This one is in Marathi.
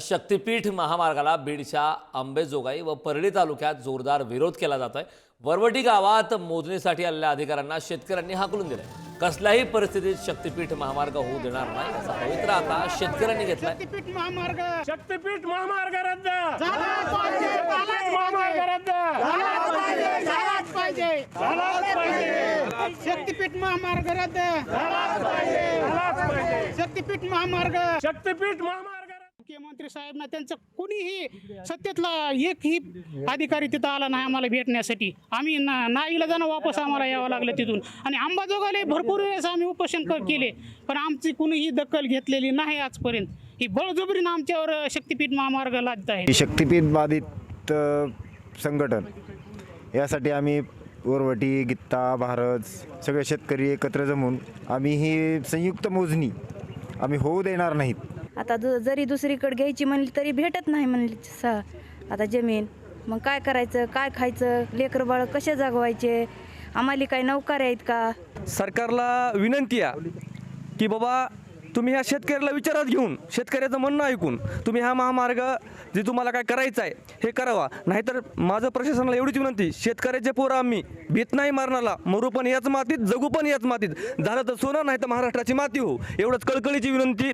शक्तीपीठ महामार्गाला बीडच्या अंबेजोगाई व परळी तालुक्यात जोरदार विरोध केला जातोय। वरवटी गावात मोजणीसाठी आलेल्या अधिकाऱ्यांना शेतकऱ्यांनी हाकलून दिले। कसल्याही परिस्थितीत शक्तीपीठ महामार्ग होऊ देणार नाही असा पवित्रा आता शेतकऱ्यांनी घेतलाय। शक्तीपीठ महामार्ग रद्द झालाच पाहिजे, महामार्ग रद्द झालाच पाहिजे, शक्तीपीठ महामार्ग रद्द शक्तीपीठ महामार्ग मुख्यमंत्री साहेब ना त्यांचं कुणीही सत्तेतला एकही अधिकारी तिथं आला नाही आम्हाला भेटण्यासाठी। आम्ही नाईलाजानं वापस आम्हाला यावं लागलं तिथून आणि अंबाजोगाईला भरपूर वेळेस आम्ही उपोषण केले, पण आमची कुणीही दखल घेतलेली नाही आजपर्यंत। ही बळजबरीनं आमच्यावर शक्तीपीठ महामार्ग लादत आहे। शक्तीपीठ बाधित संघटन यासाठी आम्ही वरवटी, गित्ता, भारत सगळे शेतकरी एकत्र जमून आम्ही ही संयुक्त मोजणी आम्ही होऊ देणार नाहीत। आता जरी दुसरीकडे घ्यायची म्हणली तरी भेटत नाही म्हणली आता जमीन, मग काय करायचं, काय खायचं, लेकरं बाळ कसे जगवायचे, आम्हाला काही नौकर आहेत का? सरकारला विनंती आहे की बाबा तुम्ही ह्या शेतकऱ्याला विचारात घेऊन शेतकऱ्याचं म्हणणं ऐकून तुम्ही हा महामार्ग जे तुम्हाला काय करायचं आहे हे करावा। नाहीतर माझं प्रशासनाला एवढीच विनंती, शेतकऱ्याचे पोरं आम्ही भीत नाही मरणाला, मरू पण याच मातीत, जगू पण याच मातीत, झालं तर सोनं नाही तर महाराष्ट्राची माती हो, एवढंच कळकळीची विनंती।